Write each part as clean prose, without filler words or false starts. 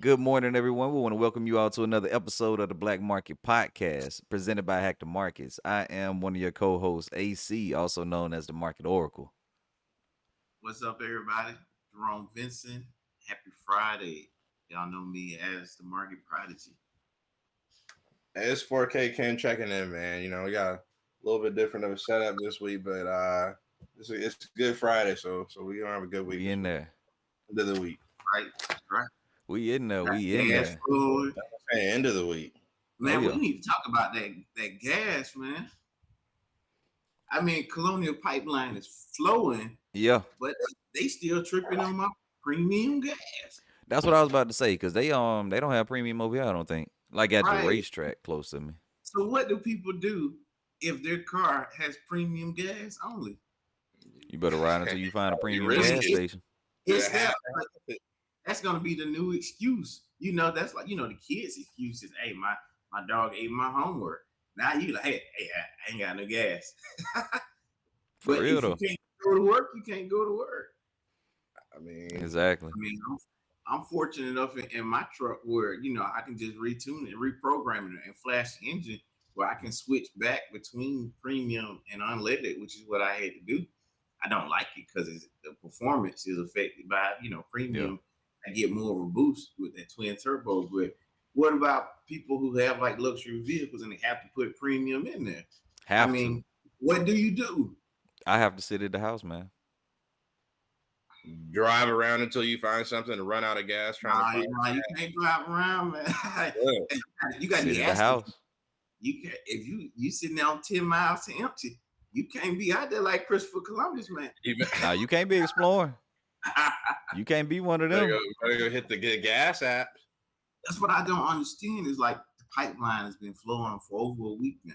Good morning, everyone. We want to welcome you all to another episode of the Black Market Podcast, presented by Hack the Markets. I am one of your co-hosts, AC, also known as the Market Oracle. What's up, everybody? Jerome Vincent. Happy Friday. Y'all know me as the Market Prodigy. S4K Ken checking in, man. We got a little bit different of a setup this week, but it's Good Friday, so we're gonna have a good week We this in week. there. End of the week. Right? That's right. We in there. Got We in gas there. food. Hey, end of the week. Oh Man, we yeah. need to talk about that gas, man. I mean, Colonial Pipeline is flowing, Yeah. but they still tripping on my premium gas. That's what I was about to say, because they don't have premium over here, I don't think. Like at the Right. racetrack close to me. So what do people do if their car has premium gas only? You better ride until you find a You premium I mean, gas risky. station. it's Yeah, that. That's gonna be the new excuse. That's like the kids' excuse is, hey, my dog ate my homework. Now you like, hey, I ain't got no gas. For But real if you though. can't go to work, you can't go to work. I mean, Exactly. I mean, I'm fortunate enough in my truck where I can just retune it, reprogram it, and flash the engine where I can switch back between premium and unleaded, which is what I had to do. I don't like it because the performance is affected by Yeah. premium. I get more of a boost with that twin turbo. But what about people who have like luxury vehicles and they have to put premium in there? I Have to. mean, what do you do? I have to sit at the house, man. drive around until you find something to run out of gas trying to find. You can't drive around, man. Yeah. You got to Sit be at the asking. house. You can if you sitting there on 10 miles to empty. You can't be out there like Christopher Columbus, man. Even Now you can't be exploring. You can't be one of them. better go hit the good gas app. That's what I don't understand. Is like the pipeline has been flowing for over a week now.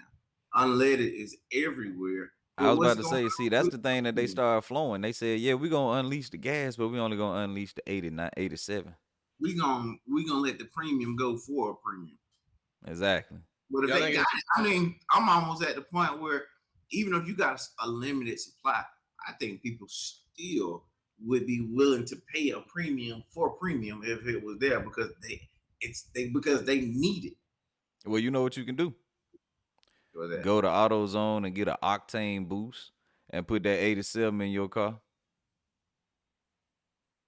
Unleaded is everywhere. I But was what's about to going say, see, that's on the thing that they with started flowing. They said, yeah, we're gonna unleash the gas, but we only gonna unleash the 89, 87. we gonna let the premium go for a premium. Exactly. But if Y'all they think got it, I mean, I'm almost at the point where even if you got a limited supply, I think people still would be willing to pay a premium for premium if it was there because they need it. Well, you know what you can do? For that. Go to AutoZone and get an octane boost and put that 87 in your car.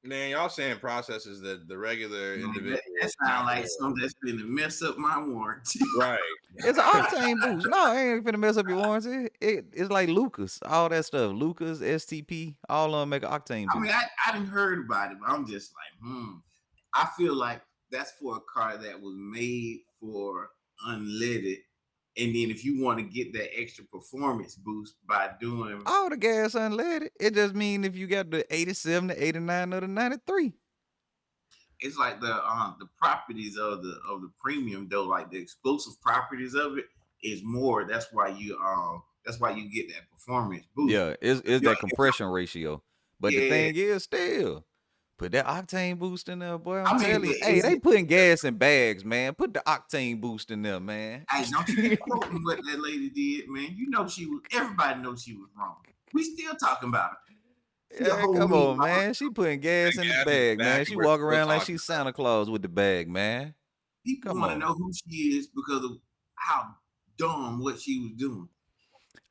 man, y'all saying processes that the regular Man, individual that sounds like something that's going to mess up my warranty. right. It's an octane boost. No, it ain't finna mess up your warranty. It's like Lucas, all that stuff. Lucas, STP, all of them make an octane I mean, boost. I didn't heard about it, but I'm just like, I feel like that's for a car that was made for unleaded. And then if you want to get that extra performance boost by doing All the gas unleaded. It just mean if you got the 87, the 89, or the 93. it's like the properties of the premium though, like the explosive properties of it is more. That's why you get that performance boost. Yeah, it's You that compression ratio. But the Yeah, thing is, still, put that octane boost in there, boy. I'm I mean, telling but you. Hey, is they it? putting gas in bags, man. Put the octane boost in there, man. Hey, don't you be quoting what that lady did, man. You know she was. Everybody knows she was wrong. We still talking about her. She a Yeah, whole come million on, dollars. man. She putting gas in the Gas is bag, man. exactly She what walk we're around like talking she's about. Santa Claus with the bag, man. People Come want to on. know who she is because of how dumb what she was doing.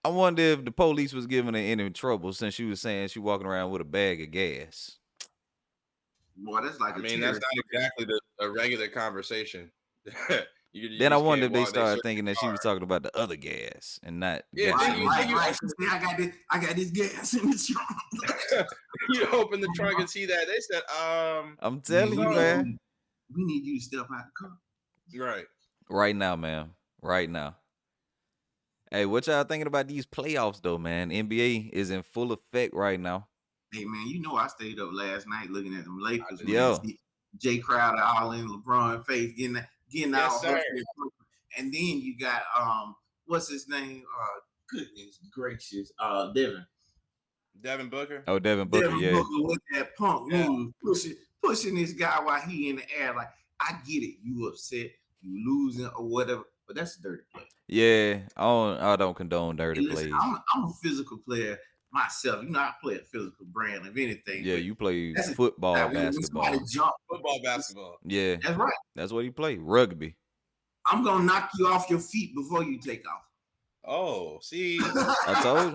I wonder if the police was giving her any trouble since she was saying she walking around with a bag of gas. Boy, that's like I a mean, that's terrorist. not exactly a regular conversation. you Then I just wonder can't if they walk. They started search thinking that your she car. was talking about the other gas and not Yeah, then gasoline. you Right. She said, I got this gas in the trunk. you open the trunk and see that they said, I'm Man, telling you, man. we need you to step out the car. right. Right now, man. Right now. Hey, what y'all thinking about these playoffs though, man? NBA is in full effect right now. Hey man, I stayed up last night looking at them Lakers, man. Yeah. See Jay Crowder all in LeBron face, getting Yes, all sir. husky. And then you got what's his name? Goodness gracious, Devin Booker. Oh, Devin Booker, Devin yeah. Booker with that punk Yeah. move, pushing this guy while he in the air. Like, I get it, you upset, you losing or whatever, but that's a dirty play. Yeah. I don't condone dirty Hey, listen, plays. I'm a physical player. myself, I play a physical brand of anything, Yeah, but you play that's a football, when somebody basketball. jump, Football, basketball. Yeah, that's right. that's what he play. Rugby. I'm gonna knock you off your feet before you take off. Oh, see. I told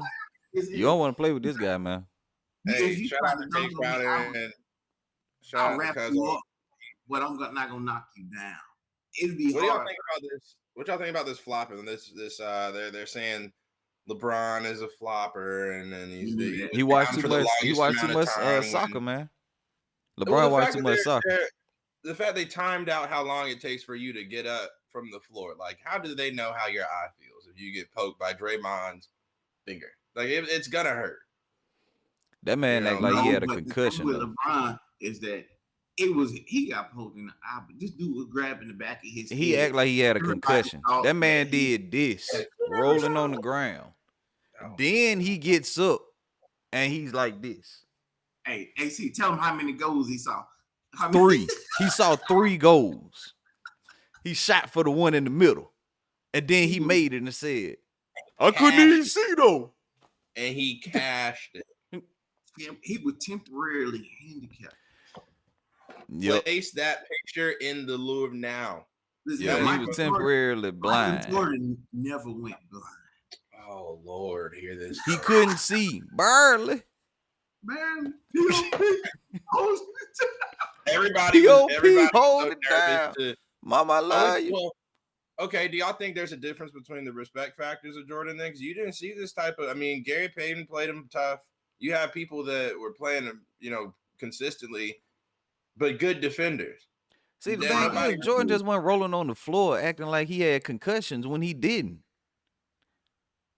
you. You don't If want to play with this guy, man. Hey, you shout try out to to Jay dunk on me, Crowder and shout I'll out to wrap Cuz. you up, but not gonna knock you down. It'd be What do y'all hard. think about this? What y'all think about this flopping? They're saying LeBron is a flopper, and then You knew that. He was watched down too for the much. He longest watched too amount of much time. soccer, man. Well, LeBron the watched fact too that much soccer. the fact they timed out how long it takes for you to get up from the floor, like how do they know how your eye feels if you get poked by Draymond's finger? Like it's gonna hurt. That man act know, like he No, had a but the thing concussion with though. LeBron is that he got poked in the eye, but this dude was grabbing the back of his He head. act like he had a Everybody concussion. thought That man that he did this, You never rolling saw on the it. ground. No. Then he gets up and he's like this. Hey, AC, tell him how many goals he saw. How many? 3. He saw 3 goals. He shot for the one in the middle. And then he made it and said, I couldn't even see though. And he cashed it. He was temporarily handicapped. Yep. Place that picture in the Louvre now. Yeah, he was temporarily blind. Michael Jordan never went blind. Oh Lord, hear this. He couldn't see. Barely. Man, Everybody POP, was hold so it nervous down. Mama, I love you. Well, okay, do y'all think there's a difference between the respect factors of Jordan then? Because you didn't see this type of. I mean, Gary Payton played him tough. You have people that were playing him, consistently, but good defenders. See, the thing is, Jordan just went rolling on the floor, acting like he had concussions when he didn't.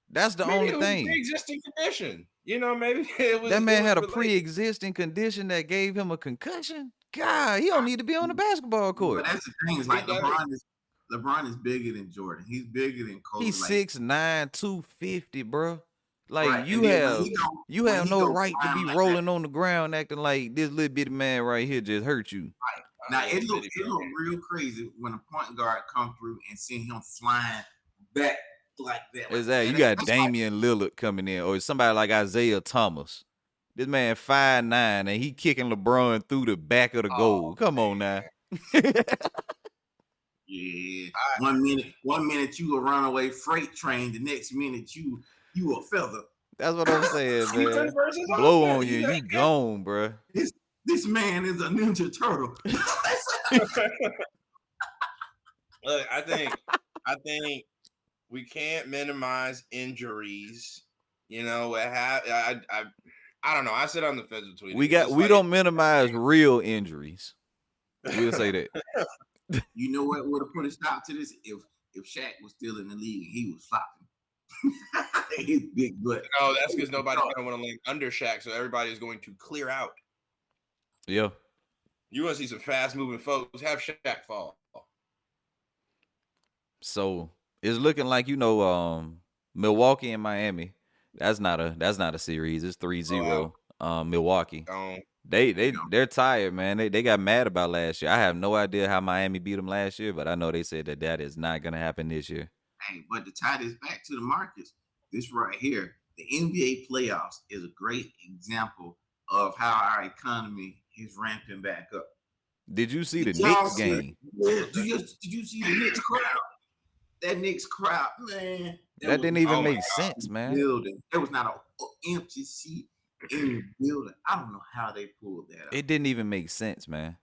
That's the only thing. Pre-existing condition. Maybe it was. That man had a pre-existing condition that gave him a concussion. God, he don't need to be on the basketball court. But that's the thing. Is like LeBron is bigger than Jordan. He's bigger than Kobe. He's 6'9", 250, bro. Like right. you have no right to be rolling on the ground acting like this little bitty man right here just hurt you. Right. Now it looked real crazy when a point guard come through and see him flying back like that. Exactly. You got Damian Lillard coming in, or somebody like Isaiah Thomas. This man 5'9", and he kicking LeBron through the back of the goal. Come on now. Yeah. One minute you a runaway freight train, the next minute you a feather. That's what I'm saying, man. Blow on you, you gone, bro. This man is a Ninja Turtle. Look, I think we can't minimize injuries. I don't know. I sit on the fence between. We don't minimize real injuries. We'll say that. You know what would have put a stop to this if Shaq was still in the league and he was flopping. His big butt. No, that's because nobody's gonna want to land under Shaq, so everybody is going to clear out. Yeah. You want to see some fast moving folks? Have Shaq fall. So it's looking like Milwaukee and Miami. That's not a series. It's 3-0. Milwaukee. They're tired, man. They got mad about last year. I have no idea how Miami beat them last year, but I know they said that is not gonna happen this year. Hey, but to tie this back to the markets, this right here, the NBA playoffs is a great example of how our economy is ramping back up. Did you see the Knicks game? Yeah. Did you see the Knicks crowd? That Knicks crowd, man. That didn't even make sense, man. Building. There was not an empty seat in the building. I don't know how they pulled that up. It didn't even make sense, man.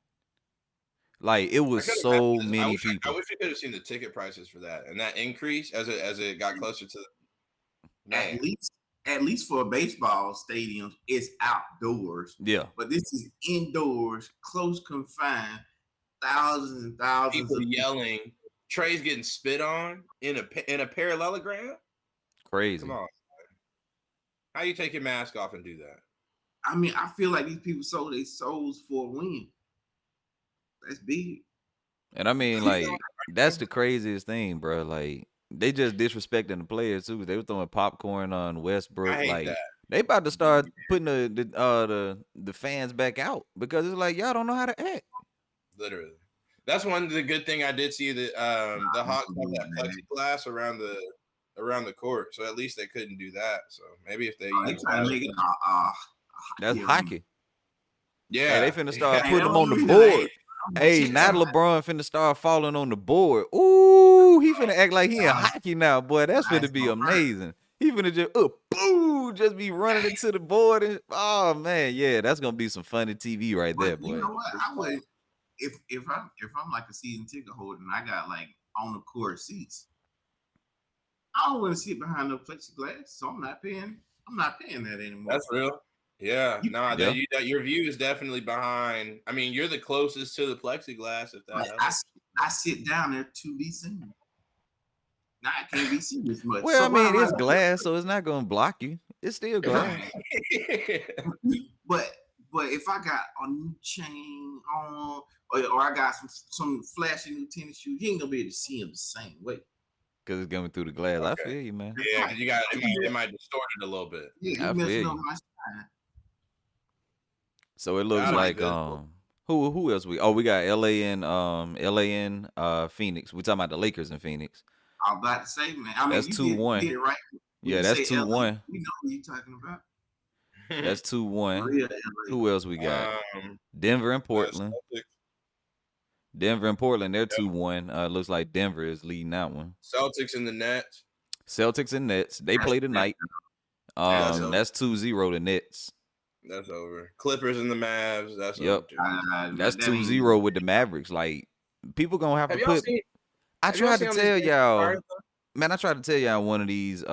Like it was so many people. I wish you could have seen the ticket prices for that and that increase as it got closer to. Man. At least for a baseball stadium, it's outdoors. Yeah. But this is indoors, close confined, thousands and thousands of people yelling. Trey's getting spit on in a parallelogram. Crazy. Come on. How you take your mask off and do that? I mean, I feel like these people sold their souls for a win. That's big. And I mean, like, that's the craziest thing, bro. Like, they just disrespecting the players too. They were throwing popcorn on Westbrook. I hate like that. They about to start putting the fans back out because it's like y'all don't know how to act. Literally. That's the good thing I did see that the Hawks have that plexiglass around the around the court. So at least they couldn't do that. So maybe if they use trying that, to make it That's hockey. yeah, Hey, they finna start putting them that on the was the reason I board. Hey, now LeBron finna start falling on the board. Ooh, he finna act like he in hockey now, boy. That's finna be amazing. He finna just boo, just be running into the board and oh man, yeah, that's gonna be some funny TV right there, boy. You know what? I would if I'm like a season ticket holder and I got like on the court seats. I don't want to sit behind no plexiglass, so I'm not paying that anymore. That's real. Yeah, Yeah. your view is definitely behind. I mean, you're the closest to the plexiglass. If that helps. I sit down there to be seen. Now I can't be seen as much. Well, so I mean, it's glass, so it's not gonna block you. It's still glass. but if I got a new chain on, or I got some flashy new tennis shoes, you ain't gonna be able to see them the same way. Because it's coming through the glass. Okay. I feel you, man. Yeah, because you got it might distort it a little bit. Yeah, I you messing feel up you. my style. So it looks like who else we got LA and Phoenix. We talking about the Lakers in Phoenix. I'm about to say, man. I mean, that's 2-1. Did it right. Yeah, that's 2-1. We know what you're talking about. That's 2-1. Who else we got? Denver and Portland. Denver and Portland, they're 2-1. Looks like Denver is leading that one. Celtics and the Nets. Celtics and Nets. They play tonight. That's 2-0 the Nets. That's over. Clippers and the Mavs. That's over. That's 2-0 with the Mavericks. Like, people gonna have to put. I tried to tell y'all, man. I tried to tell y'all one of these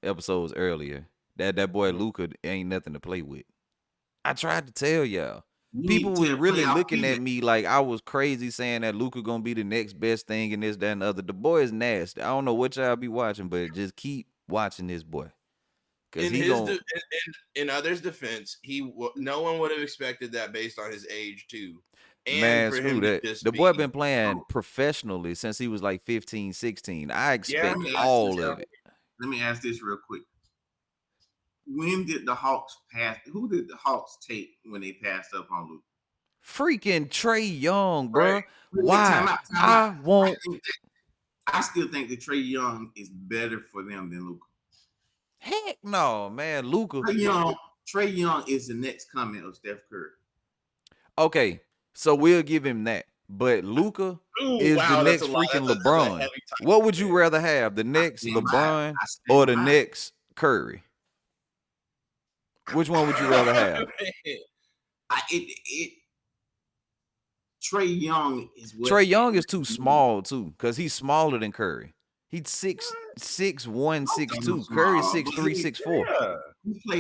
episodes earlier that boy Luka ain't nothing to play with. I tried to tell y'all. People was really looking at me like I was crazy saying that Luka gonna be the next best thing and this, that, and the other. The boy is nasty. I don't know what y'all be watching, but just keep watching this boy. In others' defense, no one would have expected that based on his age too. And man, for screw him that. The boy been playing professionally since he was like 15, 16. I expect all of it. Let me ask this real quick. When did the Hawks pass? Who did the Hawks take when they passed up on Luka? Freaking Trae Young, bro. Right. Why? Time out. I still think that Trae Young is better for them than Luka. Heck no, man. Luka. Trae Young is the next coming of Steph Curry. Okay, so we'll give him that. But Luka is the next freaking LeBron. What would you rather have? The next LeBron or the next Curry? Which one would you rather have? Trae Young is Trae Young is too small too, because he's smaller than Curry. He's 6'1", 6'2". Curry's 6'3", 6'4".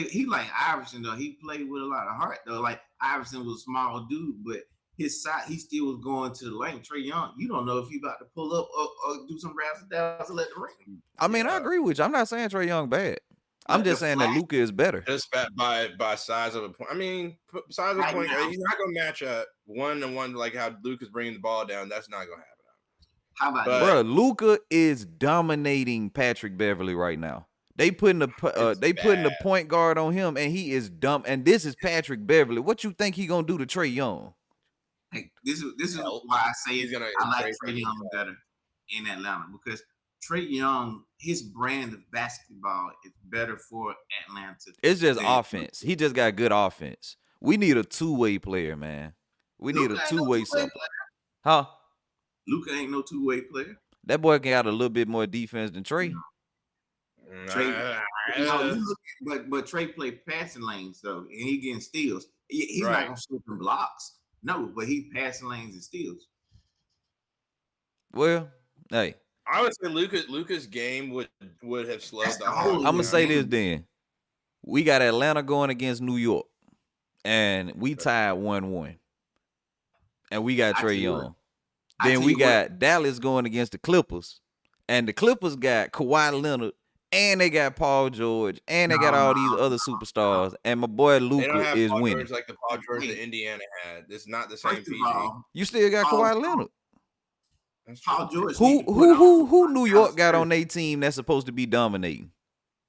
He like Iverson though. He played with a lot of heart though. Like Iverson was a small dude, but his side he still was going to the lane. Trae Young, you don't know if he about to pull up or do some razzle dazzle at the ring. I mean, I agree with you. I'm not saying Trae Young bad. I'm just saying that Luka is better. Just by size of a point. I mean, size of a point. He's not gonna match up 1-to-1 like how Luka's bringing the ball down. That's not gonna happen. How about bro? Luka is dominating Patrick Beverly right now. They putting the point guard on him, and he is dumb. And this is Patrick Beverly. What you think he gonna do to Trae Young? Hey, this is why I say I like Trae Young better in Atlanta, because Trae Young, his brand of basketball is better for Atlanta. It's just offense. He just got good offense. We need a two-way player, man. We need a two-way something. Huh? Luka ain't no two-way player. That boy got a little bit more defense than Trae. But Trae play passing lanes though, and he getting steals. He's not gonna slip in blocks. No, but he passing lanes and steals. Well, hey. I would say Luka's game would have slowed down. I'm gonna say this then. We got Atlanta going against New York, and we tied 1-1. And we got Trae Young. Then we got Dallas going against the Clippers, and the Clippers got Kawhi Leonard, and they got Paul George, and they got all these other superstars, and my boy Luka is winning. George like the Paul George that Indiana had. It's not the same PG. You still got Kawhi Leonard. Paul George. Who New York got on their team that's supposed to be dominating?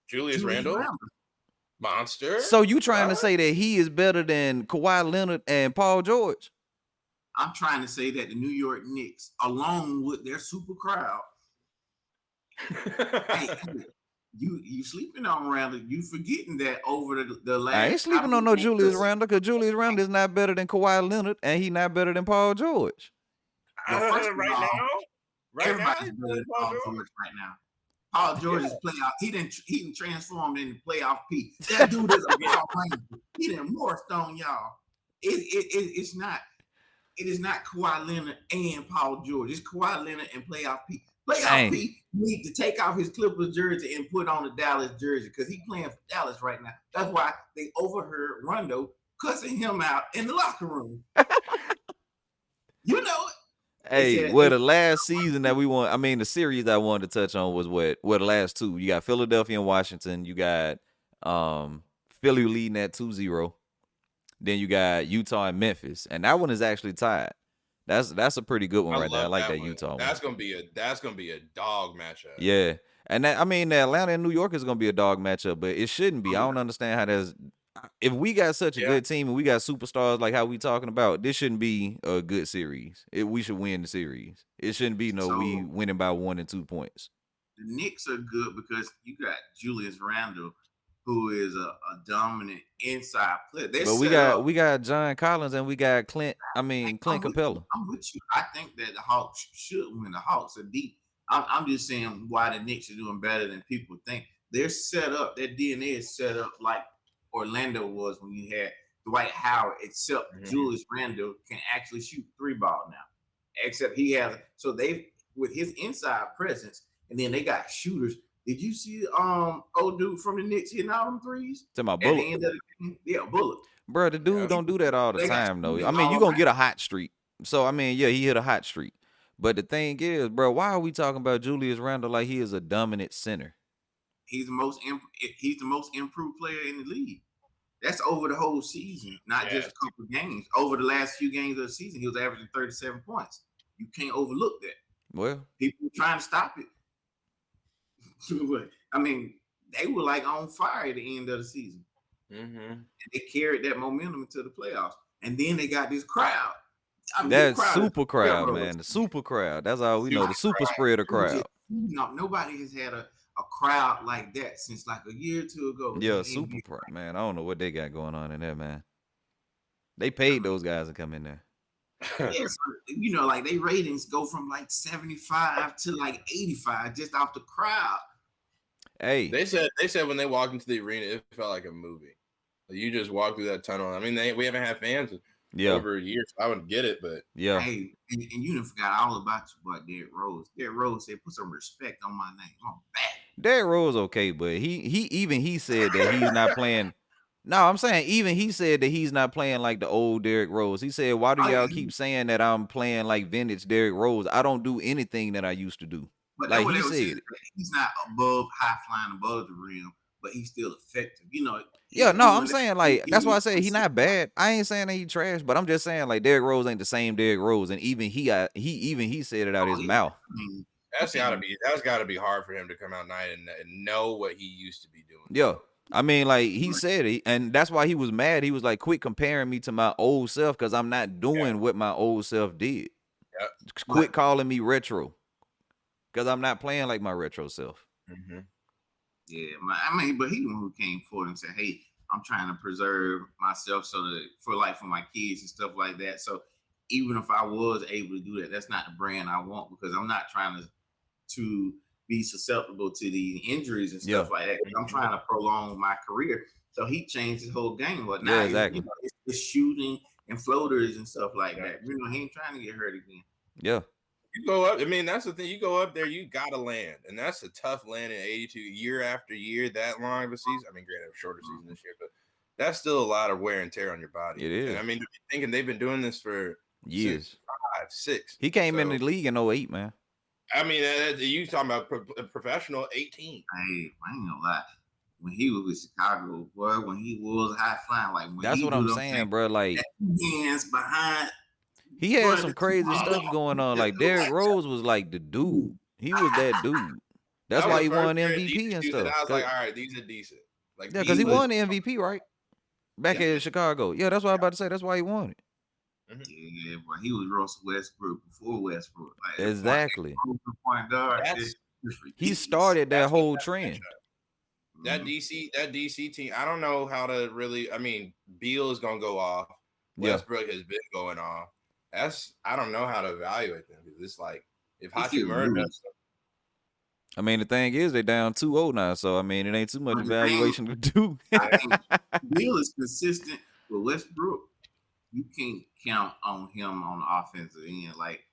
Julius Randle. Monster. So you trying to say that he is better than Kawhi Leonard and Paul George? I'm trying to say that the New York Knicks, along with their super crowd Hey, you sleeping on Randall. You forgetting that over the I ain't last sleeping on no Julius Randle because Julius Randle is not better than Kawhi Leonard, and he not better than Paul George. Well, first of right all, now, everybody's better than Paul George right now. Paul George is playoff. He didn't transform into playoff P. That dude is a Power Ranger. He didn't more stone y'all. It's not. It is not Kawhi Leonard and Paul George. It's Kawhi Leonard and playoff P. Playoff P need to take off his Clippers jersey and put on the Dallas jersey because he's playing for Dallas right now. That's why they overheard Rondo cussing him out in the locker room. You know it. Hey, well, the last season that we won, I mean, the series I wanted to touch on was what the last two. You got Philadelphia and Washington. You got Philly leading at 2-0. Then you got Utah and Memphis, and that one is actually tied. That's a pretty good one right there. I like that Utah one. That's gonna be a dog matchup. Yeah, and that, I mean, the Atlanta and New York is gonna be a dog matchup, but it shouldn't be. I don't understand how that's. If we got such a good team and we got superstars like how we talking about, this shouldn't be a good series. We should win the series. It shouldn't be we winning by 1 and 2 points. The Knicks are good because you got Julius Randle, who is a dominant inside player. But we got John Collins and we got Clint Capella. I'm with you. I think that the Hawks should win. The Hawks are deep. I'm just saying why the Knicks are doing better than people think. They're set up. Their DNA is set up like Orlando was when you had Dwight Howard, except Julius Randle can actually shoot 3-ball now. Except he has, so they with his inside presence, and then they got shooters. Did you see old dude from the Knicks hitting all them threes? To my Bullock. Yeah, Bullock. Bro, the dude don't do that all the time though. I mean, you're gonna get a hot streak. So I mean, yeah, he hit a hot streak. But the thing is, bro, why are we talking about Julius Randle like he is a dominant center? He's the most improved player in the league. That's over the whole season, not just a couple games. Over the last few games of the season, he was averaging 37 points. You can't overlook that. Well, people were trying to stop it. I mean, they were like on fire at the end of the season. And they carried that momentum into the playoffs. And then they got this crowd. I mean, that super crowd, man. The super crowd. That's all we know. The super spreader crowd. Nobody has had a crowd like that since like a year or two ago. Yeah, super crowd, man. I don't know what they got going on in there, man. They paid those guys to come in there. Yeah, so, like they ratings go from like 75 to like 85 just off the crowd. Hey, they said when they walked into the arena, it felt like a movie. You just walk through that tunnel. I mean, we haven't had fans over a year, so I wouldn't get it, but yeah. Hey, and you done forgot all about your boy Derrick Rose. Derrick Rose said, "Put some respect on my name." I'm back. Derrick Rose okay, but he said that he's not playing. No, I'm saying even he said that he's not playing like the old Derrick Rose. He said, "Why do y'all keep saying that I'm playing like vintage Derrick Rose? I don't do anything that I used to do." But like he said, he's not high flying above the rim, but he's still effective. Yeah, no, I'm saying like that's why I say he's not bad. I ain't saying that he trash, but I'm just saying like Derrick Rose ain't the same Derrick Rose, and even he said it out his mouth. That's gotta be hard for him to come out night and know what he used to be doing. Yeah. I mean, like he said it, and that's why he was mad. He was like, "Quit comparing me to my old self, because I'm not doing what my old self did. Quit calling me retro, because I'm not playing like my retro self." Yeah, I mean, but he the one who came forward and said, "Hey, I'm trying to preserve myself so that for my kids and stuff like that. So even if I was able to do that, that's not the brand I want, because I'm not trying to be susceptible to the injuries and stuff like that. I'm trying to prolong my career." So he changed his whole game. But now it's shooting and floaters and stuff like that. He ain't trying to get hurt again. Yeah. You go up. I mean, that's the thing. You go up there, you gotta land, and that's a tough land in 82 year after year. That long of a season. I mean, granted, a shorter season this year, but that's still a lot of wear and tear on your body. It is. And I mean, thinking they've been doing this for years, 5, 6. He came in the league in 08, man. I mean, you talking about professional 18? Hey, I ain't gonna lie. When he was with Chicago, boy, when he was high flying, like when that's what I'm saying, bro. Like hands behind. He had some crazy stuff going on. Like Derrick Rose was like the dude. He was that dude. That's why he won MVP and stuff. I was like, all right, these are decent. Like, yeah, because he won the MVP, right? Back in Chicago. Yeah, that's what I was about to say. That's why he won it. Yeah, but he was Russell Westbrook before Westbrook. Exactly. Point guard. He started that whole trend. That DC team, I don't know how to really. I mean, Beal is gonna go off. Yeah. Westbrook has been going off. I don't know how to evaluate them because it's like if Hachimura does. I mean, the thing is, they're down 2-0 now, so I mean, it ain't too much evaluation to do. Beal is consistent with Westbrook. You can't count on him on the offensive end. Like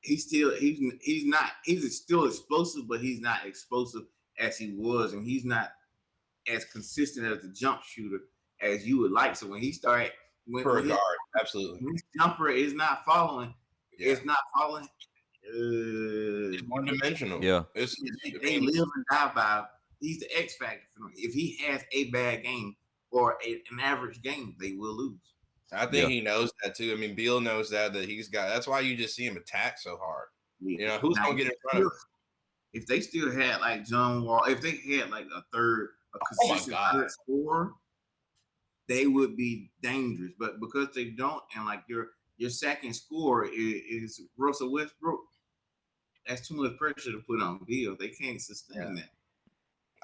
he's still explosive, but he's not explosive as he was, and he's not as consistent as the jump shooter as you would like. So when he started, for a guard, absolutely, his jumper is not following. Yeah. It's not following. It's one dimensional. Yeah, they live and die by. He's the X factor for them. If he has a bad game or an average game, they will lose. I think he knows that too. I mean, Beal knows that he's got. That's why you just see him attack so hard. Yeah. You know, who's gonna get in front of him? If they still had like John Wall, if they had like a consistent third scorer, they would be dangerous. But because they don't, and like your second scorer is Russell Westbrook, that's too much pressure to put on Beal. They can't sustain that.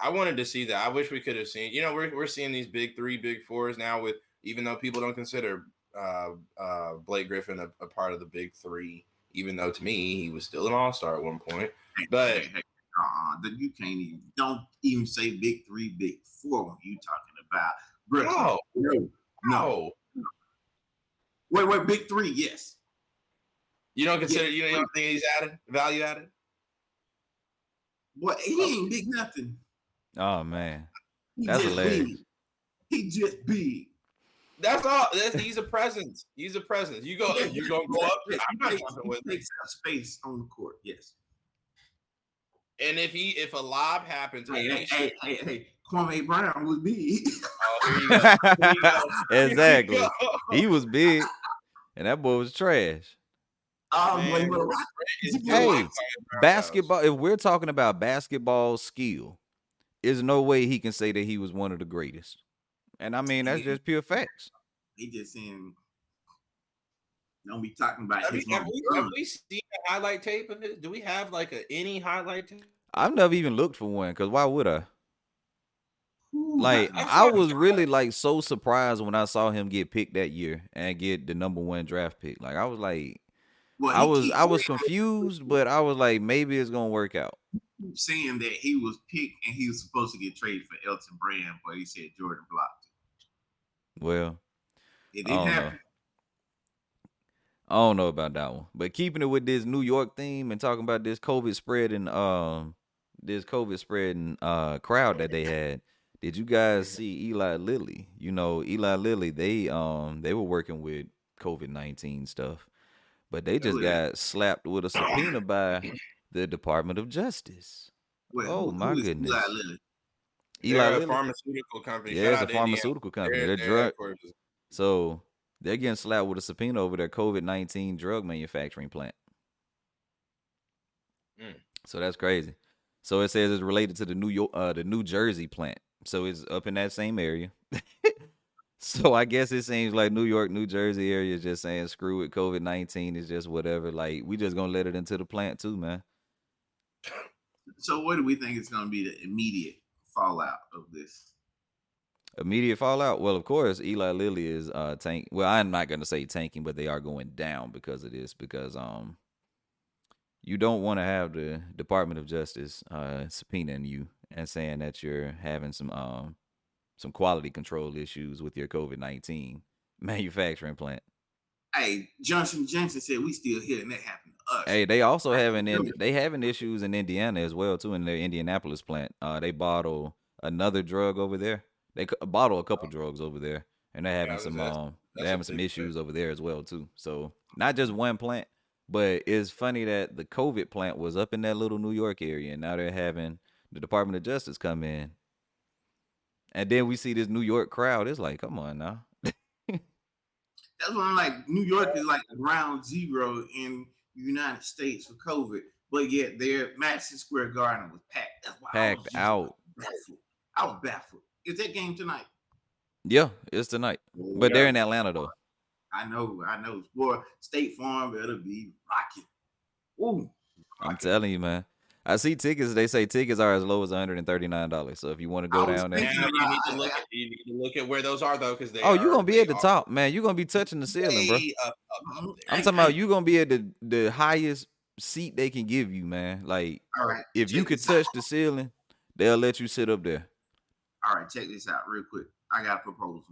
I wanted to see that. I wish we could have seen. You know, we're seeing these big three, big fours now. With even though people don't consider Blake Griffin a part of the big three, even though to me he was still an all-star at one point. But you can't don't even say big three, big four when you talking about Griffin. No. Wait, big three, yes. You don't consider you don't think he's value added? What he ain't big nothing. Oh man, that's hilarious. He just big. That's all. He's a presence. He's a presence. You're gonna go up. I'm not jumping with him. Takes up space on the court. Yes. And if a lob happens, hey, Kwame Brown was big. Oh, here you go. Exactly. He was big, and that boy was trash. Hey, basketball. If we're talking about basketball skill, there's no way he can say that he was one of the greatest. And I mean, that's just pure facts. He just saying, don't be talking about his have we seen a highlight tape of it? Do we have like any highlight tape? I've never even looked for one, because why would I? Like, I was really like so surprised when I saw him get picked that year and get the #1 draft pick. Like, I was like, I was confused, but I was like, maybe it's gonna work out. Saying that he was picked and he was supposed to get traded for Elton Brand, but he said Jordan blocked it. Well, it didn't happen. I don't know about that one. But keeping it with this New York theme and talking about this COVID spreading crowd that they had. Did you guys see Eli Lilly? You know, Eli Lilly, they were working with COVID-19 stuff, but they just got slapped with a subpoena by the Department of Justice. Well, my goodness. Eli Lilly? Eli Lilly, a pharmaceutical company. Yeah, it's a pharmaceutical company. They're drug. So they're getting slapped with a subpoena over their COVID-19 drug manufacturing plant. So that's crazy. So it says it's related to the New Jersey plant. So it's up in that same area. So I guess it seems like New York, New Jersey area is just saying screw it. COVID-19 is just whatever. Like, we just gonna let it into the plant too, man. So what do we think is gonna be the immediate fallout of this? Immediate fallout? Well, of course, Eli Lilly is tanking. Well, I'm not gonna say tanking, but they are going down because of this. Because you don't want to have the Department of Justice subpoenaing you and saying that you're having some quality control issues with your COVID-19 manufacturing plant. Hey, Johnson said we still here, and that happened to us. Hey, they also having issues in Indiana as well too, in their Indianapolis plant. They bottle another drug over there. They bottle a couple drugs over there, and they're having some issues over there as well too. So not just one plant, but it's funny that the COVID plant was up in that little New York area, and now they're having the Department of Justice come in. And then we see this New York crowd. It's like, come on now. That's what I'm like. New York is like ground zero in the United States for COVID, but yet their Madison Square Garden was packed. That's why packed out. I was baffled. Is that game tonight? Yeah, it's tonight. But they're in Atlanta though. I know. Boy, State Farm better be rocking. Ooh, I'm telling you, man. I see tickets. They say tickets are as low as $139. So if you want to go down there, you need to look at where those are though, because you're gonna be at the top, man. You're gonna be touching the ceiling, bro. up I'm talking about you gonna be at the highest seat they can give you, man. Like, all right, if you could touch the ceiling, they'll let you sit up there. All right, check this out real quick. I got a proposal.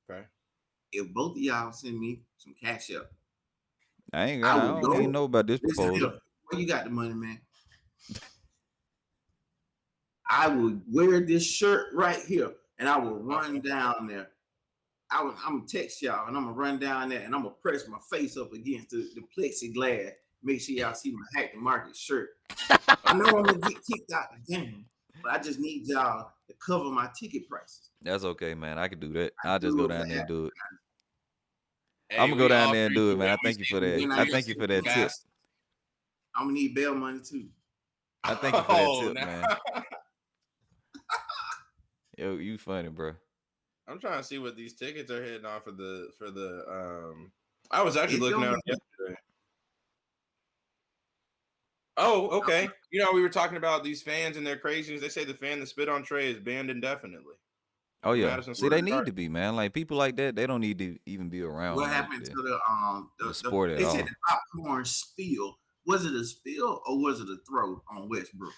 Okay. If both of y'all send me some cash up, I don't even know about this proposal. Where you got the money, man? I will wear this shirt right here, and I will run down there. I'm gonna text y'all, and I'm gonna run down there, and I'm gonna press my face up against the plexiglass. Make sure y'all see my Hack the Market shirt. I know I'm gonna get kicked out the game, but I just need y'all to cover my ticket prices. That's okay, man. I can do that. I'll just go down there and do it. Hey, I'm gonna go down there and do it, man. I thank you for that. I thank you for that tip. I'm gonna need bail money too. I thank you for that tip, man. Yo, you funny, bro. I'm trying to see what these tickets are hitting off for the I was actually looking at them yesterday. Oh, okay. You know, we were talking about these fans and their craziness. They say the fan that spit on Trey is banned indefinitely. Oh yeah. See, they need to be, man. Like, people like that, they don't need to even be around. What happened to the sport at all? They said the popcorn spill. Was it a spill or was it a throw on Westbrook?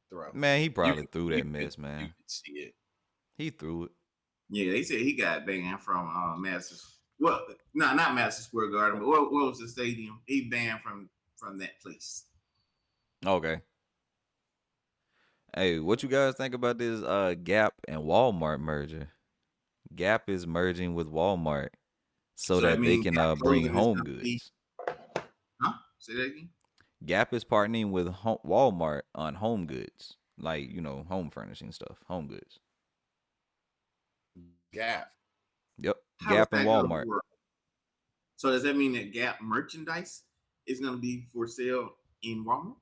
Throw. Man, he probably threw that mess, man. You could see it. He threw it. Yeah, they said he got banned from Madison. Well, no, not Madison Square Garden, but what was the stadium? He banned from that place. Okay. Hey, what you guys think about this Gap and Walmart merger? Gap is merging with Walmart so that they can bring home goods. Huh? Say that again? Gap is partnering with Walmart on home goods, like, home furnishing stuff, home goods. Gap. Yep. Gap and Walmart. So does that mean that Gap merchandise is going to be for sale in Walmart?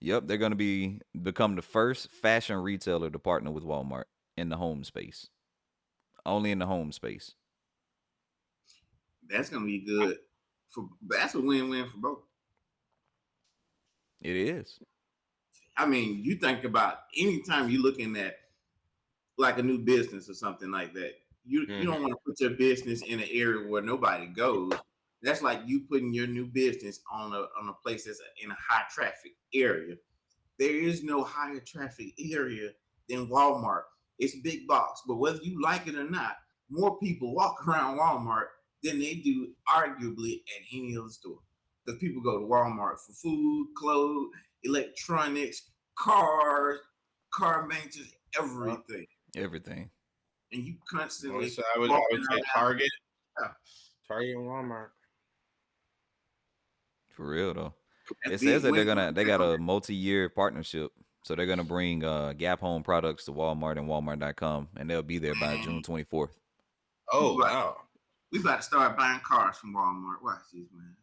Yep, they're going to become the first fashion retailer to partner with Walmart in the home space. Only in the home space. That's going to be good. That's a win-win for both. It is. I mean, you think about anytime you're looking at like a new business or something like that, you don't want to put your business in an area where nobody goes. That's like you putting your new business on a place that's in a high traffic area. There is no higher traffic area than Walmart. It's big box, but whether you like it or not, more people walk around Walmart than they do arguably at any other store. Because people go to Walmart for food, clothes, electronics, cars, car maintenance, everything. Everything. And you constantly. So I would say Target. Yeah. Target and Walmart. For real though. It says that they got a multi-year partnership. So they're gonna bring Gap Home products to Walmart and Walmart.com, and they'll be there by June 24th. Oh wow! We about to start buying cars from Walmart. Watch this, man.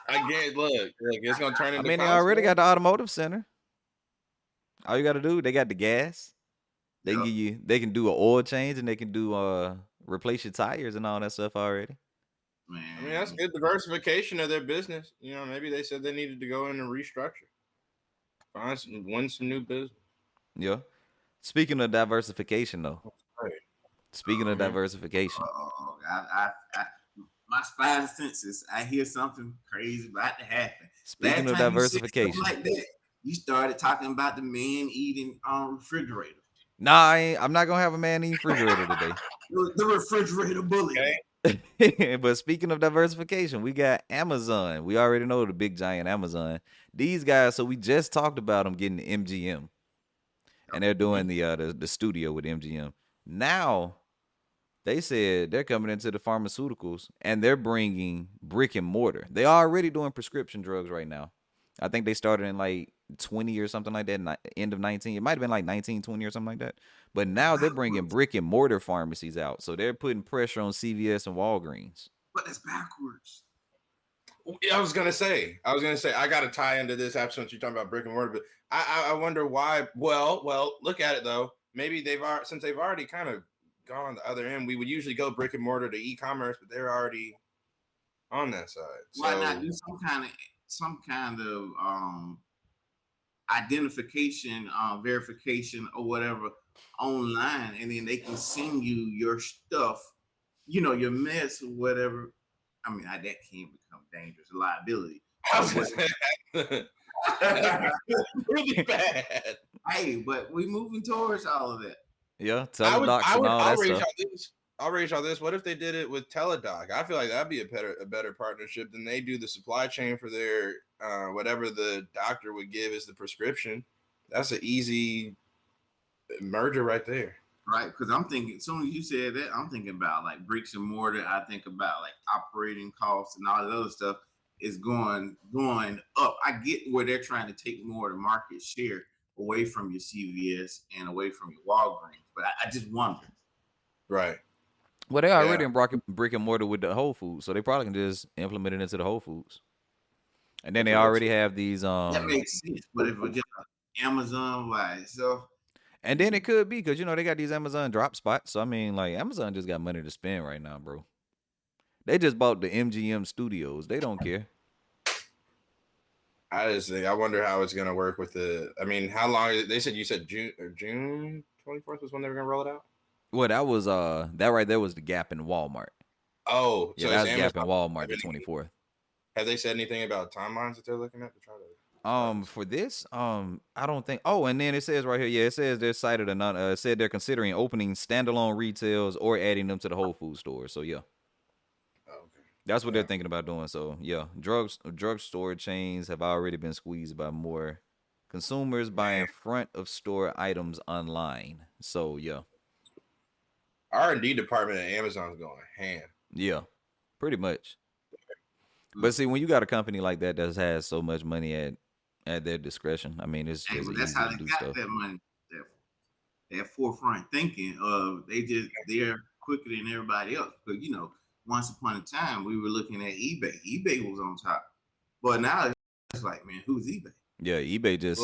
I get. Look, it's gonna turn into. I mean, they already got the automotive center. All you got to do, they got the gas. They can give you. They can do an oil change, and they can do replace your tires and all that stuff already. Man. I mean, that's good diversification of their business. You know, maybe they said they needed to go in and restructure, win some new business. Yeah. Speaking of diversification, though. Right. Speaking of diversification. My spider senses. I hear something crazy about to happen. Speaking of diversification, like that, you started talking about the man eating refrigerator. Nah, I'm not gonna have a man eating refrigerator today. The refrigerator bully. Okay. But speaking of diversification, we got Amazon. We already know the big giant Amazon. These guys, so we just talked about them getting the MGM, and they're doing the studio with MGM. Now, they said they're coming into the pharmaceuticals, and they're bringing brick and mortar. They are already doing prescription drugs right now. I think they started in like 20 or something like that, end of 19. It might have been like 19, 20 or something like that. But now they're bringing brick and mortar pharmacies out. So they're putting pressure on CVS and Walgreens. But it's backwards. I was gonna say, I got to tie into this after since you're talking about brick and mortar. But I wonder why. Well, look at it though. Maybe they've already kind of gone on the other end. We would usually go brick and mortar to e-commerce, but they're already on that side. Why not do some kind of some kind of identification, verification, or whatever online, and then they can send you your stuff, your mess or whatever. I mean, that can become dangerous liability. Really bad. Hey, but we moving towards all of that. Yeah, teledocs and all that stuff. I'll raise y'all this. What if they did it with Teledoc? I feel like that'd be a better partnership than they do the supply chain for their whatever the doctor would give as the prescription. That's an easy merger right there. Right, because I'm thinking, as soon as you said that, I'm thinking about like bricks and mortar. I think about like operating costs and all that other stuff is going up. I get where they're trying to take more of the market share away from your CVS and away from your Walgreens, but I just wonder. Right. Well, they already in brick and mortar with the Whole Foods, so they probably can just implement it into the Whole Foods. And then they already have these. That makes sense, but if it's just Amazon by itself. And then it could be because they got these Amazon drop spots. So I mean, like Amazon just got money to spend right now, bro. They just bought the MGM studios. They don't care. I wonder how it's gonna work with the. I mean, how long? They said you said June 24th was when they were gonna roll it out. Well, that was that right there was the Gap in Walmart. Oh, yeah, so that's Gap in Walmart the 24th. Have they said anything about timelines that they're looking at to try to? For this, I don't think. Oh, and then it says right here, yeah, it says they're cited it said they're considering opening standalone retails or adding them to the Whole Food stores. So yeah. Okay. That's what they're thinking about doing. So yeah, drugstore chains have already been squeezed by more consumers buying front of store items online. So yeah. R&D department at Amazon's going ham. Yeah, pretty much. But see, when you got a company like that has so much money at their discretion, I mean, it's just that's easy how to they do got stuff. that money. That forefront thinking of they're quicker than everybody else. But once upon a time we were looking at eBay. eBay was on top, but now it's like, man, who's eBay? Yeah, eBay just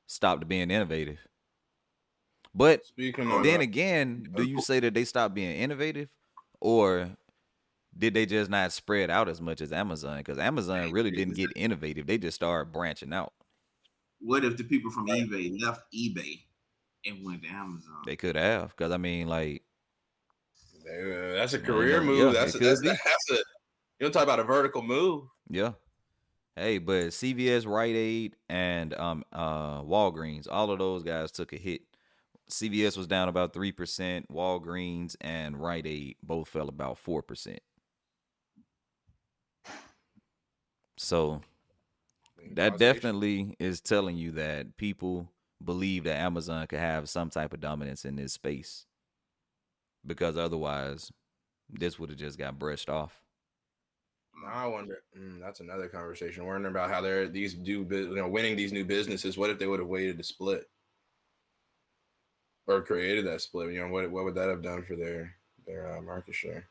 stopped being innovative. But then again, do you say that they stopped being innovative, or did they just not spread out as much as Amazon? Because Amazon really didn't get innovative; they just started branching out. What if the people from eBay left eBay and went to Amazon? They could have, because I mean, like, that's a career move. That's a you don't talk about a vertical move. Yeah. Hey, but CVS, Rite Aid, and Walgreens, all of those guys took a hit. CVS was down about 3%. Walgreens and Rite Aid both fell about 4%. So that definitely is telling you that people believe that Amazon could have some type of dominance in this space, because otherwise this would have just got brushed off. I wonder. That's another conversation. Wondering about how they're winning these new businesses. What if they would have waited to split or created that split? What would that have done for their market share?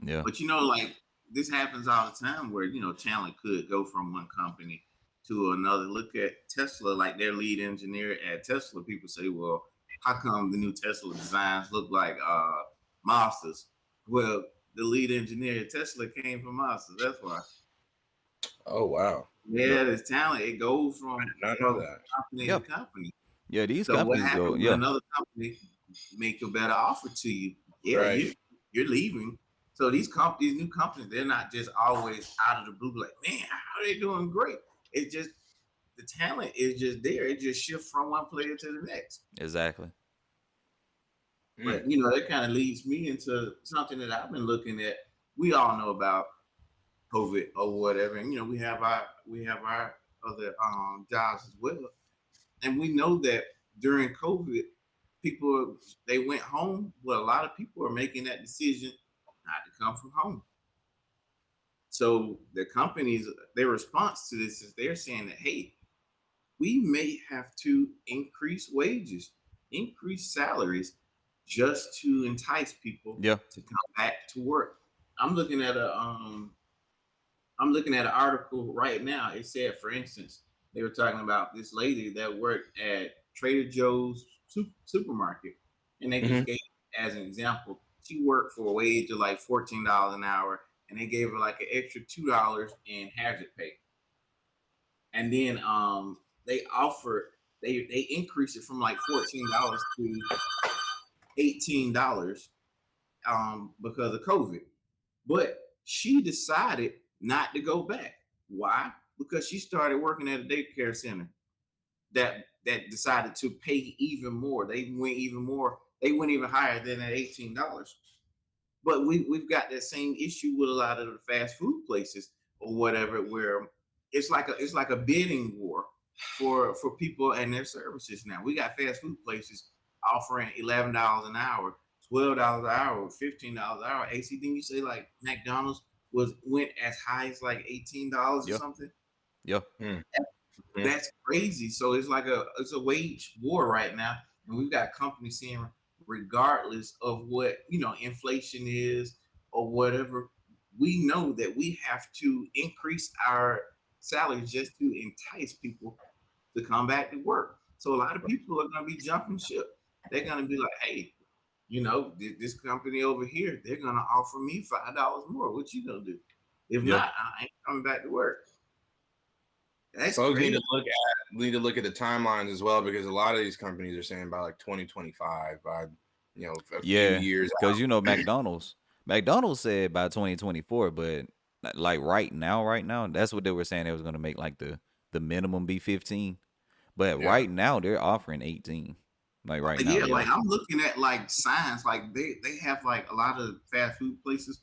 Yeah. But like this happens all the time where talent could go from one company to another. Look at Tesla, like their lead engineer at Tesla. People say, well, how come the new Tesla designs look like Mazdas? Well, the lead engineer at Tesla came from Mazda. That's why. Oh wow! Yeah, there's talent. It goes from company to company. Yeah, these companies go. Yeah, another company make a better offer to you. Yeah, right. You're leaving. So these new companies, they're not just always out of the blue. Like, man, how are they doing great? It's just the talent is just there. It just shifts from one player to the next. Exactly. But it kind of leads me into something that I've been looking at. We all know about COVID or whatever, and we have our other jobs as well, and we know that during COVID, people they went home. Well, a lot of people are making that decision not to come from home. So the companies, their response to this is they're saying that, hey, we may have to increase wages, increase salaries, just to entice people to come back to work. I'm looking at an article right now. It said, for instance, they were talking about this lady that worked at Trader Joe's supermarket, and they just gave, as an example, she worked for a wage of like $14 an hour, and they gave her like an extra $2 in hazard pay. and then they offered they increased it from like $14 to $18 because of COVID. But she decided not to go back. Why? Because she started working at a daycare center that decided to pay even more. They went even more. They went even higher than that $18. But we've got that same issue with a lot of the fast food places or whatever, where it's like a bidding war for people and their services. Now we got fast food places offering $11 an hour, $12 an hour, $15 an hour. AC, didn't you say like McDonald's went as high as like $18 or Yeah. something? Yeah. That's crazy. So it's a wage war right now, and we've got companies saying, regardless of what inflation is or whatever, we know that we have to increase our salaries just to entice people to come back to work. So a lot of people are going to be jumping ship. They're going to be like, hey, this company over here, they're going to offer me $5 more. What you going to do? If Yeah. not, I ain't coming back to work. That's Folks crazy. need to look at the timelines as well, because a lot of these companies are saying by like 2025, by a few years. Because McDonald's said by 2024, but like right now, that's what they were saying. They was gonna make like the minimum be 15, but right now they're offering 18. Like right now, Like I'm looking at like signs, like they have like a lot of fast food places.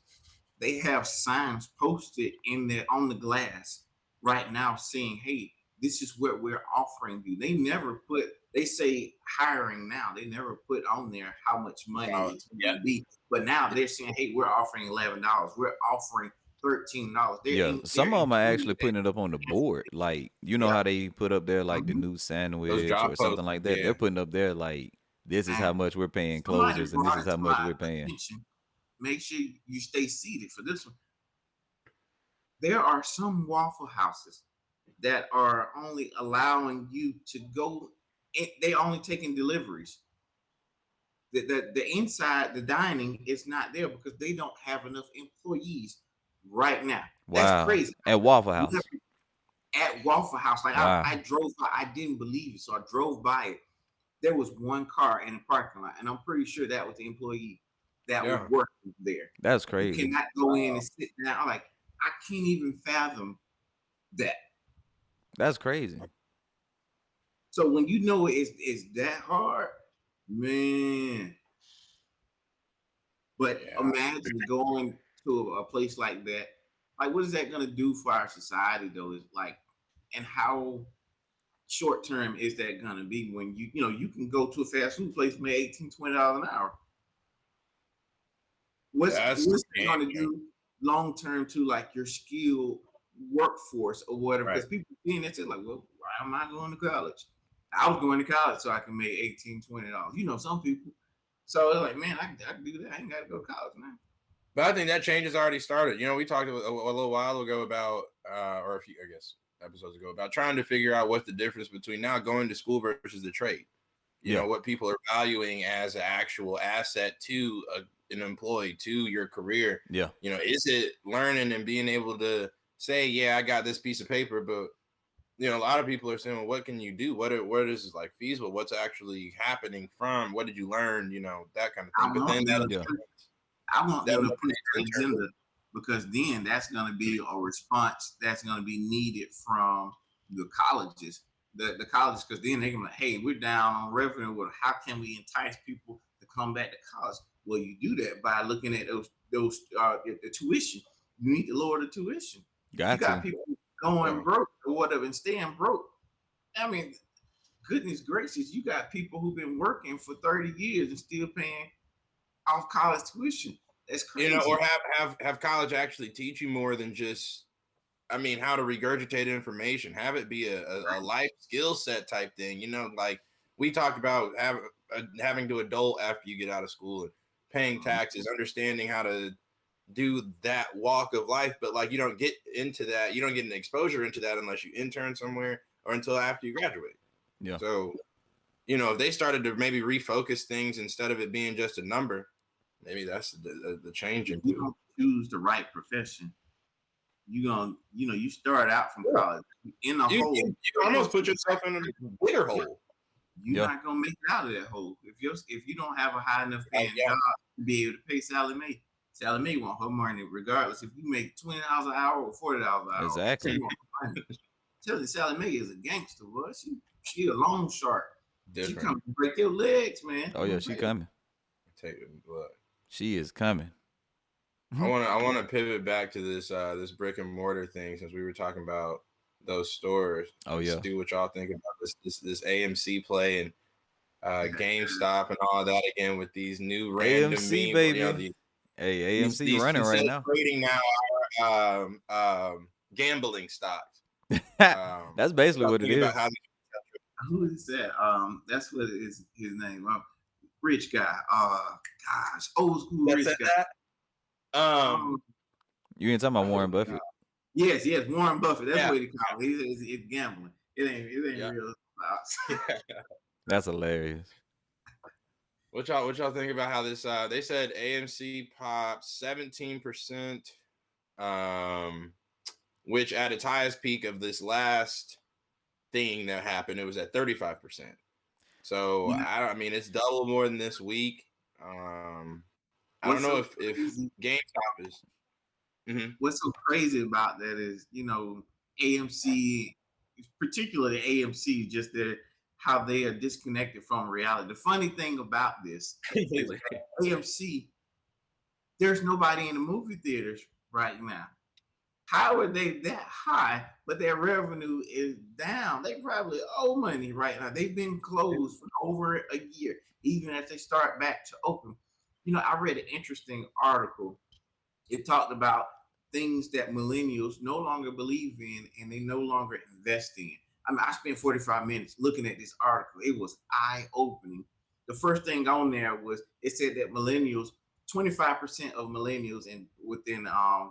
They have signs posted in there on the glass right now saying, "Hey, this is what we're offering you." They say hiring now. They never put on there how much money it's going to be. But now they're saying, "Hey, we're offering $11. We're offering $13." Some of them are actually putting it up on the board. Like how they put up there like the new sandwich or something like that. They're putting up there like, this is how much we're paying closers, and this is how much we're paying. Attention. Make sure you stay seated for this one. There are some Waffle Houses that are only allowing you to go. They only taking deliveries. The inside, the dining is not there because they don't have enough employees right now. Wow. That's crazy. At Waffle House. At Waffle House, like I drove by, I didn't believe it, so I drove by it. There was one car in the parking lot, and I'm pretty sure that was the employee that was working there. That's crazy. You cannot go in and sit down. I'm like, I can't even fathom that. That's crazy. So when you know it's that hard, man. But imagine going to a place like that. Like, what is that going to do for our society, though? Is like, and how short term is that going to be when you can go to a fast food place and make $18-$20 an hour? What's it going to do long term to like your skilled workforce or whatever? Because people seeing that, they're like, well, why am I going to college? I was going to college so I can make $18-$20. Some people. So it's like, man, I can do that. I ain't got to go to college, man. But I think that change has already started. We talked a little while ago about, or a few, I guess, episodes ago, about trying to figure out what's the difference between now going to school versus the trade. You know, what people are valuing as an actual asset to an employee, to your career. Yeah. Is it learning and being able to say, yeah, I got this piece of paper, but a lot of people are saying, well, what can you do? What is like feasible? What's actually happening from? What did you learn? That kind of thing. But then I want them to put the agenda, because then that's going to be a response that's going to be needed from the colleges, the colleges, because then they're going to, hey, we're down on revenue. Well, how can we entice people to come back to college? Well, you do that by looking at those the tuition. You need to lower the tuition. You got people going broke or whatever and staying broke. I mean, goodness gracious, you got people who've been working for 30 years and still paying off college tuition. That's crazy. Or have college actually teach you more than just, how to regurgitate information. Have it be a life skill set type thing. Like we talked about having to adult after you get out of school and paying taxes, understanding how to do that walk of life. But like, you don't get into that. You don't get an exposure into that unless you intern somewhere or until after you graduate. Yeah. So, if they started to maybe refocus things instead of it being just a number, maybe that's the change. If you don't choose the right profession, you start out from college in a hole. You almost put yourself in a bigger hole. You're not gonna make it out of that hole if you don't have a high enough paying job to be able to pay Sally Mae. Sally Mae want her money regardless if you make $20 an hour or $40 an hour. Exactly. Tell you, Sally Mae is a gangster, boy. She a loan shark. Different. She coming to break your legs, man. Oh yeah, she coming. She is coming. I want to pivot back to this brick and mortar thing since we were talking about those stores. Oh yeah. See what y'all think about this AMC play and GameStop and all that again with these new random AMC memes, baby. Hey, AMC running right now. Trading now gambling stocks. That's basically what it is. Who is that? That's what is his name. Rich guy. Gosh, old school rich guy. You ain't talking about Warren Buffett? Yes, Warren Buffett. That's what he called it. It's gambling. It ain't real stocks. That's hilarious. What y'all think about how this? They said AMC popped 17%, which at its highest peak of this last thing that happened, it was at 35%. So I mean, it's double more than this week. I don't know if GameStop is. Mm-hmm. What's so crazy about that is, AMC, particularly AMC, just how they are disconnected from reality. The funny thing about this is AMC, there's nobody in the movie theaters right now. How are they that high, but their revenue is down? They probably owe money right now. They've been closed for over a year, even as they start back to open. I read an interesting article. It talked about things that millennials no longer believe in and they no longer invest in. I mean, I spent 45 minutes looking at this article. It was eye-opening. The first thing on there was it said that 25% of millennials within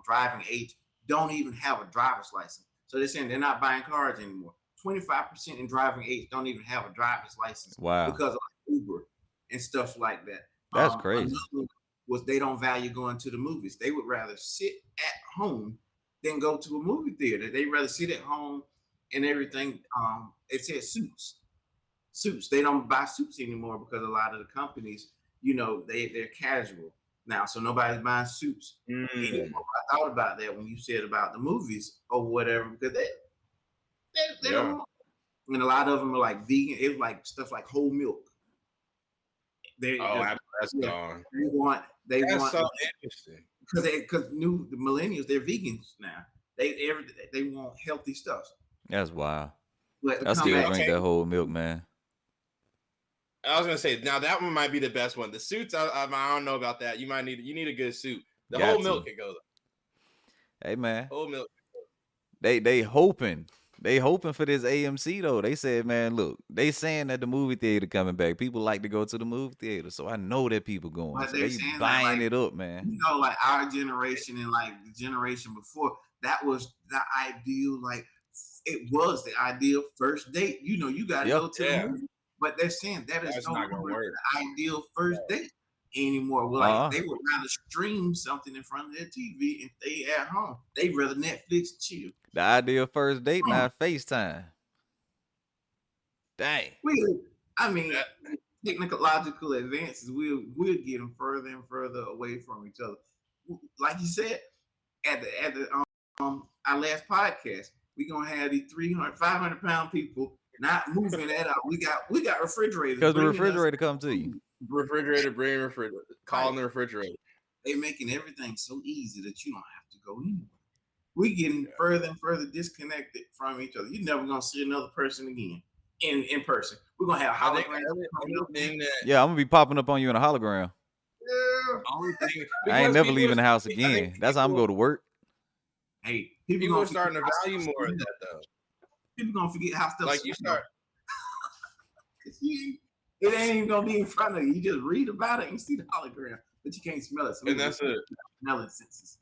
driving age don't even have a driver's license. So they're saying they're not buying cars anymore. 25% in driving age don't even have a driver's license. Wow. Because of Uber and stuff like that. That's crazy. Was they don't value going to the movies. They would rather sit at home than go to a movie theater. They'd rather sit at home and everything. It said suits. They don't buy suits anymore because a lot of the companies, they're casual now. So nobody's buying suits anymore. I thought about that when you said about the movies or whatever, because they don't. And a lot of them are like vegan. It's like stuff like whole milk. That's gone. They That's want so interesting because the millennials, they're vegans now. They want healthy stuff. That's wild. I still drink that whole milk, man. I was gonna say now that one might be the best one. The suits, I don't know about that. You need a good suit. The whole milk can go though. Hey man, whole milk. They hoping for this AMC though. They said, man, look, they saying that the movie theater coming back. People like to go to the movie theater, so I know that people going. So they buying it up, man. Like our generation and like the generation before, that was the ideal. Like it was the ideal first date. You got to go to the movie, but they're saying that is no longer the ideal first date anymore. Well, they would rather stream something in front of their TV and stay at home. They'd rather Netflix chill. The ideal first date, not FaceTime. Dang. Technological advances we'll get them further and further away from each other. Like you said, at the our last podcast, we're gonna have these 300, 500-pound people not moving that out. We got refrigerators. Because the refrigerator come to you. Bring refrigerator. Calling the refrigerator. They're making everything so easy that you don't have to go anywhere. We're getting further and further disconnected from each other. You're never gonna see another person again in person. We're gonna have holograms. Yeah, I'm gonna be popping up on you in a hologram. I ain't never leaving the house again. That's how I'm going to work. Hey, people are starting to value more of that though. People gonna forget how stuff like you start. It ain't even gonna be in front of you. You just read about it and see the hologram, but you can't smell it. So and that's it. Smelling senses.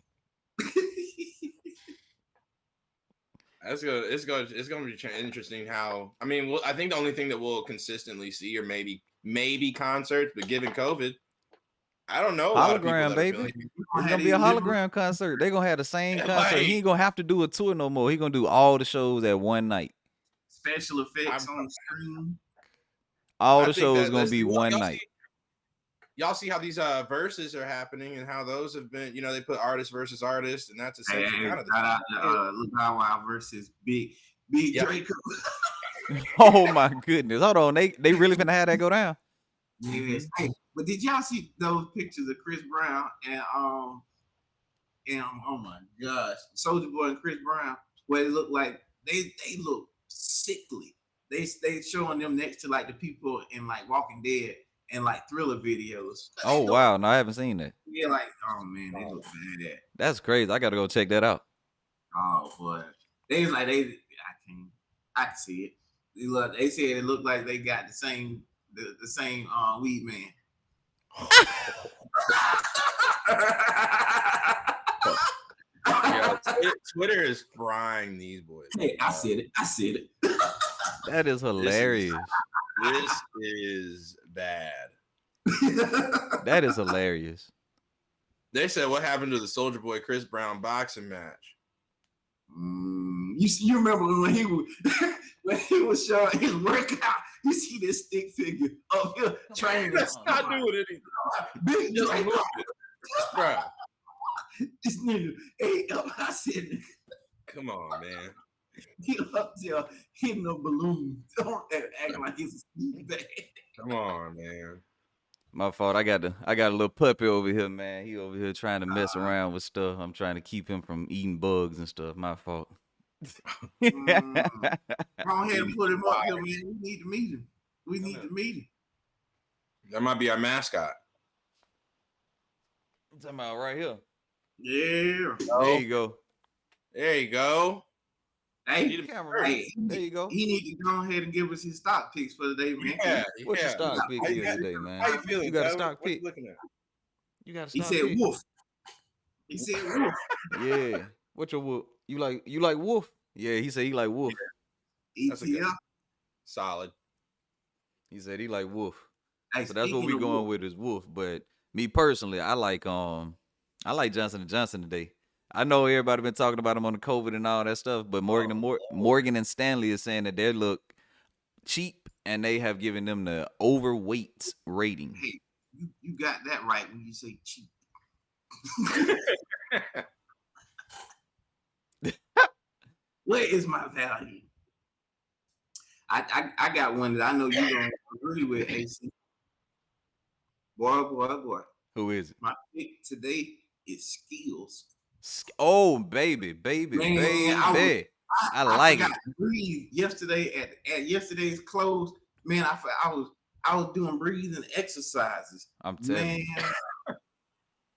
It's gonna be interesting how. I mean, I think the only thing that we'll consistently see, or maybe concerts, but given COVID, I don't know. Hologram, baby. It's gonna be a hologram concert. They're gonna have the same concert. He ain't gonna have to do a tour no more. He gonna do all the shows at one night. Special effects on the screen. All the shows gonna be one night. Y'all see how these verses are happening and how those have been, they put artist versus artist, and that's essentially kind of the Look How Wild versus Big Draco. Oh my goodness. Hold on. They really finna have that go down. Yes. Hey, but did y'all see those pictures of Chris Brown and oh my gosh, Soulja Boy and Chris Brown, where it looked like they look sickly. They showing them next to like the people in like Walking Dead and like Thriller videos. Oh wow, no, I haven't seen that. Yeah, like man, they look bad. That's crazy. I gotta go check that out. Oh boy, they was like I can see it. They said it looked like they got the same weed man. Twitter is frying these boys. Hey, I said it. That is hilarious. This is bad. That is hilarious. They said, what happened to the Soulja Boy Chris Brown boxing match? You remember when he was showing his workout? You see this stick figure of him training. That's not doing anything. Big Draco. Bro. This nigga, hey, I said, come on, man. He up there hitting a balloon. Don't act like he's bad. Come on, man. My fault. I got a little puppy over here, man. He over here trying to mess around with stuff. I'm trying to keep him from eating bugs and stuff. My fault. Go ahead and put him up here, man. We need to meet him. That might be our mascot. I'm talking about right here. Yeah. There you go. There you go. Hey, there you go. He need to go ahead and give us his stock picks for the day, man. Yeah. What's your stock pick here today, man? How you feeling? You got a stock pick? You got a stock pick? He said wolf. He said wolf. Yeah. What's your wolf? You like wolf? Yeah, he said he like wolf. Yeah. Solid. He said he like wolf. Hey, so that's what we going with is wolf. But me personally, I like Johnson & Johnson today. I know everybody been talking about them on the COVID and all that stuff, but Morgan and Stanley is saying that they look cheap and they have given them the overweight rating. Hey, you got that right when you say cheap. Where is my value? I got one that I know you don't agree with, AC. Boy. Who is it? My pick today is Skills. Oh, baby. Man, I like it. Breathe yesterday at yesterday's close. Man, I was doing breathing exercises. I'm telling you,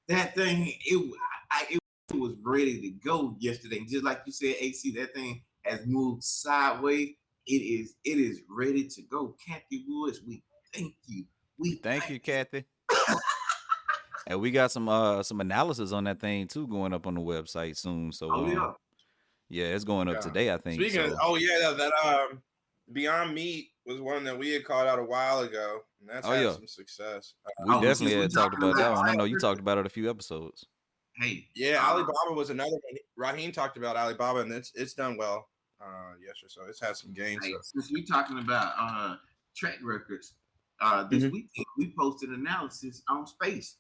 that thing it was ready to go yesterday. Just like you said, AC, that thing has moved sideways. It is ready to go. Kathy Woods, we thank you. We thank you, Kathy. And we got some analysis on that thing too going up on the website soon. So yeah, it's going up today, I think. Speaking of, that Beyond Meat was one that we had called out a while ago, and that's had some success. We definitely had talked about that one. I know you talked about it a few episodes. Hey, yeah, Alibaba was another one. Raheem talked about Alibaba, and it's done well. Yesterday, so it's had some gains. Hey, since we talking about track records, this weekend we posted analysis on Space.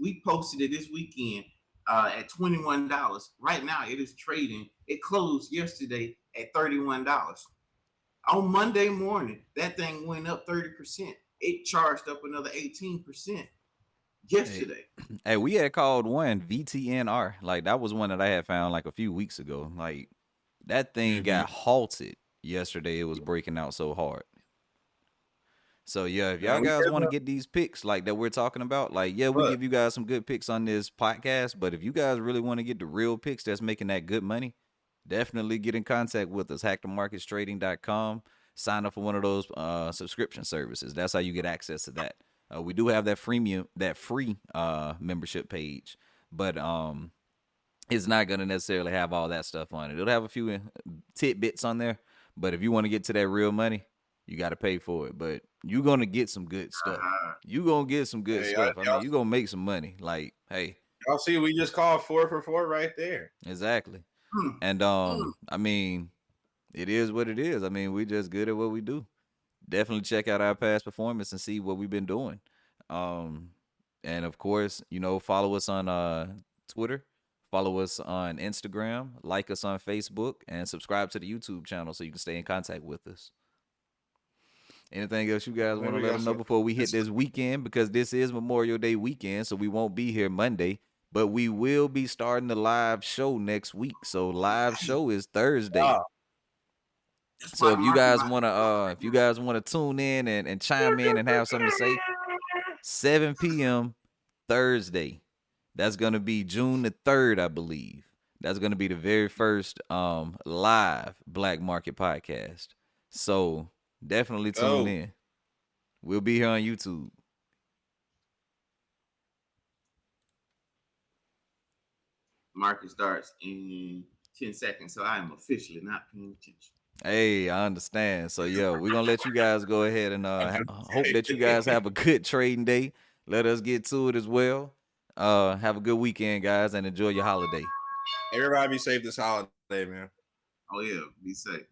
We posted it this weekend at $21. Right now, it is trading. It closed yesterday at $31. On Monday morning, that thing went up 30%. It charged up another 18% yesterday. Hey, we had called one VTNR. Like that was one that I had found like a few weeks ago. Like that thing got halted yesterday. It was breaking out so hard. So yeah, if y'all guys want to get these picks like that we're talking about, like we give you guys some good picks on this podcast. But if you guys really want to get the real picks that's making that good money, definitely get in contact with us. HackTheMarketsTrading.com. Sign up for one of those subscription services. That's how you get access to that. We do have that free membership page, but it's not gonna necessarily have all that stuff on it. It'll have a few tidbits on there, but if you want to get to that real money, you got to pay for it. But you're gonna get some good stuff. You gonna get some good stuff. I mean, you gonna make some money. Like, hey, y'all see, we just called 4 for 4 right there. Exactly. And I mean, it is what it is. I mean, we just good at what we do. Definitely check out our past performance and see what we've been doing. Um, and of course, follow us on Twitter, follow us on Instagram, like us on Facebook, and subscribe to the YouTube channel so you can stay in contact with us. Anything else you guys want to let them know before we hit this weekend? Because this is Memorial Day weekend, so we won't be here Monday, but we will be starting the live show next week. So live show is Thursday. Wow. So if you guys wanna tune in and chime in and have something to say, 7 p.m. Thursday. That's gonna be June the 3rd, I believe. That's gonna be the very first live Black Market podcast. So definitely tune in. We'll be here on YouTube. Market starts in 10 seconds, so I am officially not paying attention. Hey, I understand. So yeah, we're gonna let you guys go ahead and hope that you guys have a good trading day. Let us get to it as well. Have a good weekend, guys, and enjoy your holiday. Everybody be safe this holiday, man. Oh yeah, be safe.